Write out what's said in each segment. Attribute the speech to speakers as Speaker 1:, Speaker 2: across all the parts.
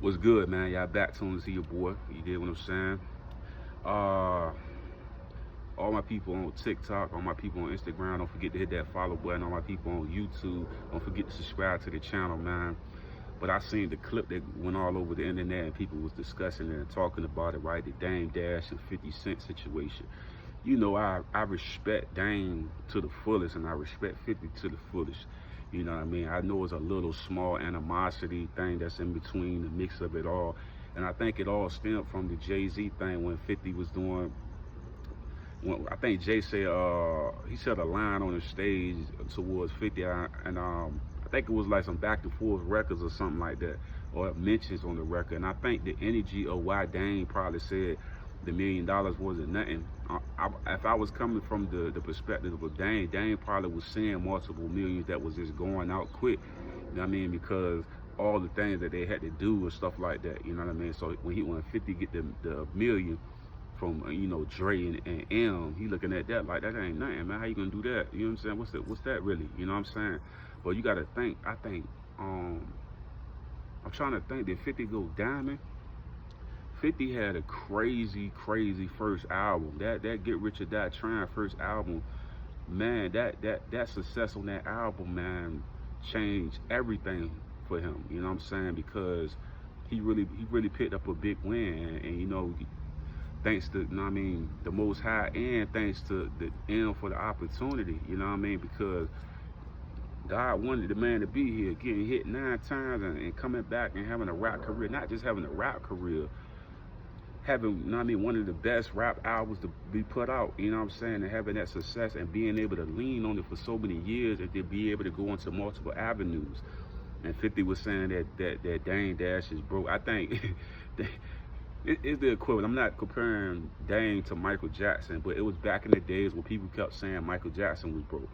Speaker 1: What's good, man? Y'all back tuned to see your boy. You get what I'm saying? Uh, all my people on TikTok, all my people on Instagram, don't forget to hit that follow button. All my people on YouTube, don't forget to subscribe to the channel, man. But I seen the clip that went all over the internet and people was discussing it and talking about it, right? The Dame Dash and 50 Cent situation. You know, I respect Dame to the fullest and I respect 50 to the fullest. You know what I mean? I know it's a little small animosity thing that's in between the mix of it all. And I think it all stemmed from the Jay-Z thing when 50 was doing, when I think Jay said, he said a line on the stage towards 50, and I think it was like some back and forth records or something like that, or mentions on the record. And I think the energy of why Dame probably said the $1 million wasn't nothing. If I was coming from the perspective of Dame probably was seeing multiple millions that was just going out quick. You know what I mean? Because all the things that they had to do and stuff like that. You know what I mean? So when 50 get the million from Dre and M, he looking at that like that ain't nothing, man. How you gonna do that? You know what I'm saying? What's that really? You know what I'm saying? But you gotta think. I think I'm trying to think. Did 50 go diamond? 50 had a crazy first album. That Get Rich or Die Trying first album, man. That success on that album, man, changed everything for him. You know what I'm saying? Because he really picked up a big win, and thanks to, you know what I mean, the Most High, and thanks to the M for the opportunity, you know what I mean, because God wanted the man to be here, getting hit 9 times and coming back and having a rap career, not just having a rap career, having, you know what I mean, one of the best rap albums to be put out, you know what I'm saying, and having that success and being able to lean on it for so many years and to be able to go into multiple avenues. And 50 was saying that Dame Dash is broke. I think it's the equivalent. I'm not comparing Dame to Michael Jackson, but it was back in the days when people kept saying Michael Jackson was broke.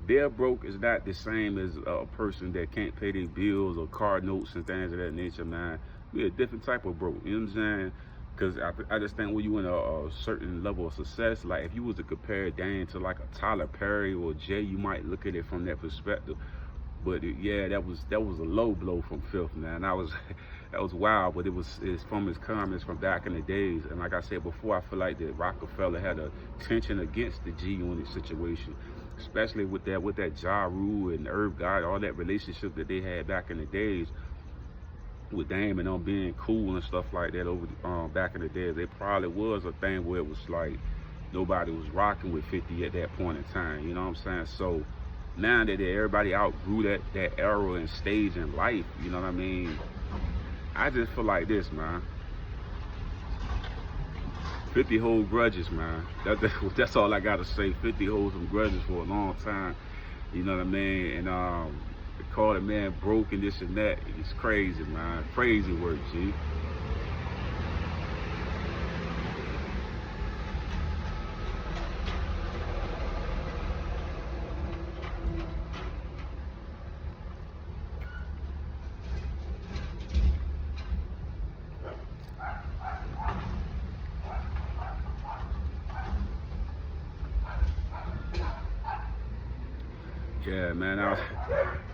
Speaker 1: Their broke is not the same as a person that can't pay their bills or car notes and things of that nature, man. We're a different type of broke, you know what I'm saying? Because I just think when you in a certain level of success, like if you was to compare Dame to like a Tyler Perry or Jay, you might look at it from that perspective. But yeah, that was a low blow from Filth, man. That was wild, but it's from his comments from back in the days. And like I said before, I feel like that Rockefeller had a tension against the G-Unit situation, especially with that Ja Rule and Irv God, all that relationship that they had back in the days with Dame and them being cool and stuff like that over back in the days. It probably was a thing where it was like nobody was rocking with 50 at that point in time. You know what I'm saying? So now that everybody outgrew that era and stage in life, you know what I mean? I just feel like this, man. 50 hold grudges, man. That's all I gotta say. 50 holds some grudges for a long time. You know what I mean? And they call the man broke and this and that. It's crazy, man. Crazy work, G. Yeah, man.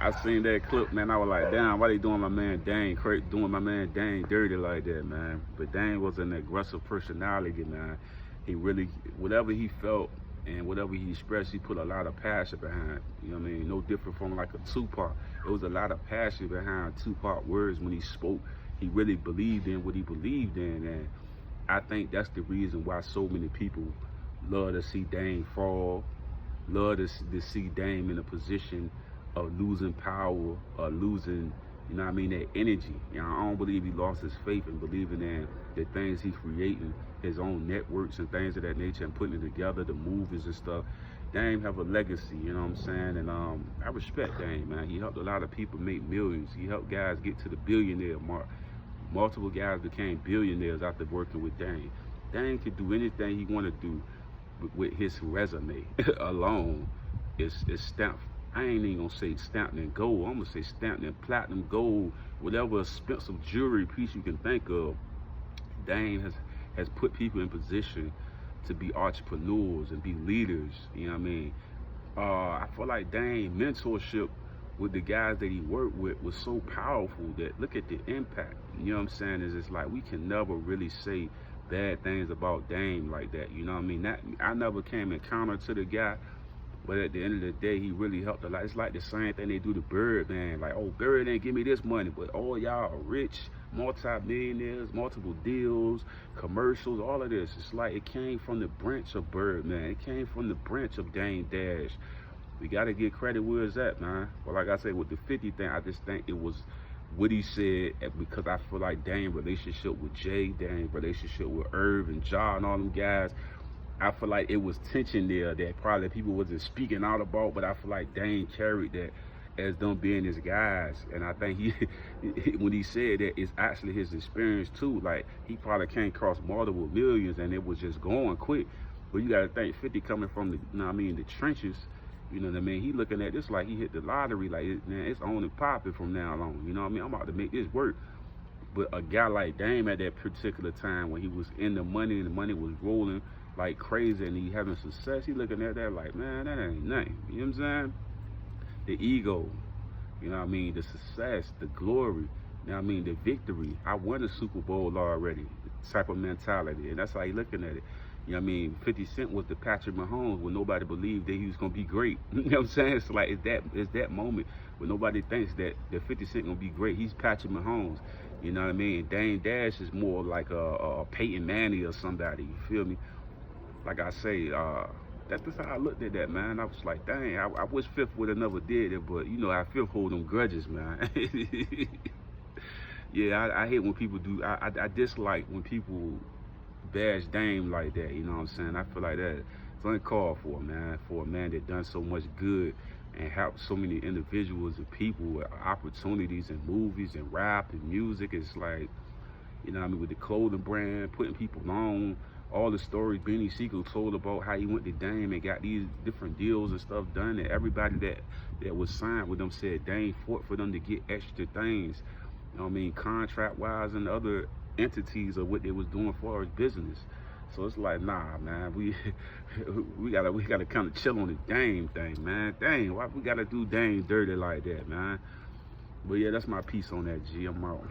Speaker 1: I seen that clip, man. I was like, damn, why they doing my man Dane, doing my man Dane dirty like that, man? But Dane was an aggressive personality, man. He really, whatever he felt and whatever he expressed, he put a lot of passion behind. You know what I mean? No different from like a Tupac. It was a lot of passion behind Tupac words when he spoke. He really believed in what he believed in, and I think that's the reason why so many people love to see Dane fall, love to see Dame in a position of losing power or losing, you know what I mean, that energy. You know, I don't believe he lost his faith in believing in the things he's creating, his own networks and things of that nature, and putting it together, the movies and stuff. Dame have a legacy, you know what I'm saying? And I respect Dame, man. He helped a lot of people make millions. He helped guys get to the billionaire mark. Multiple guys became billionaires after working with Dame. Dame could do anything he want to do with his resume alone. Is stamped. I ain't even gonna say stamped in gold. I'm gonna say stamped in platinum, gold, whatever expensive jewelry piece you can think of. Dame has put people in position to be entrepreneurs and be leaders. You know what I mean? I feel like Dame mentorship with the guys that he worked with was so powerful that look at the impact. You know what I'm saying? Is it's like we can never really say bad things about Dame like that. You know what I mean? I never came in counter to the guy, but at the end of the day, he really helped a lot. It's like the same thing they do to Birdman. Like, oh, Bird didn't give me this money, but all y'all are rich, multi-millionaires, multiple deals, commercials, all of this. It's like it came from the branch of Birdman. It came from the branch of Dame Dash. We got to get credit where it's at, man. But like I said, with the 50 thing, I just think it was what he said, because I feel like Dame's relationship with Jay, Dame's relationship with Irv and Ja and all them guys, I feel like it was tension there that probably people wasn't speaking out about, but I feel like Dame carried that as them being his guys. And I think he, when he said that, it's actually his experience too. Like, he probably came across multiple millions and it was just going quick. But you got to think, 50 coming from the, you know what I mean, the trenches, you know what I mean? He looking at this like he hit the lottery, like, man, it's on and popping from now on. You know what I mean? I'm about to make this work. But a guy like Dame at that particular time when he was in the money and the money was rolling like crazy and he having success, he looking at that like, man, that ain't nothing. You know what I'm saying? The ego, you know what I mean? The success, the glory, you know what I mean? The victory. I won the Super Bowl already, type of mentality. And that's how he looking at it. You know what I mean? 50 Cent was the Patrick Mahomes when nobody believed that he was going to be great. You know what I'm saying? It's like, it's that moment when nobody thinks that 50 Cent going to be great. He's Patrick Mahomes. You know what I mean? Dame Dash is more like a Peyton Manning or somebody. You feel me? Like I say, that's just how I looked at that, man. I was like, dang, I wish Fifth would have never did it, but you know how Fifth hold them grudges, man. Yeah, I hate when people do, I dislike when people bash Dame like that, you know what I'm saying? I feel like that it's uncalled for, man, for a man that done so much good and helped so many individuals and people with opportunities in movies and rap and music. It's like, you know what I mean, with the clothing brand, putting people on, all the stories Benny Siegel told about how he went to Dame and got these different deals and stuff done, and everybody that was signed with them said Dame fought for them to get extra things, you know what I mean, contract-wise and other entities of what they was doing for our business. So it's like, nah, man, we gotta kind of chill on the Dame thing, man. Dang, why we gotta do Dame dirty like that, man? But yeah, that's my piece on that, G. I'm out.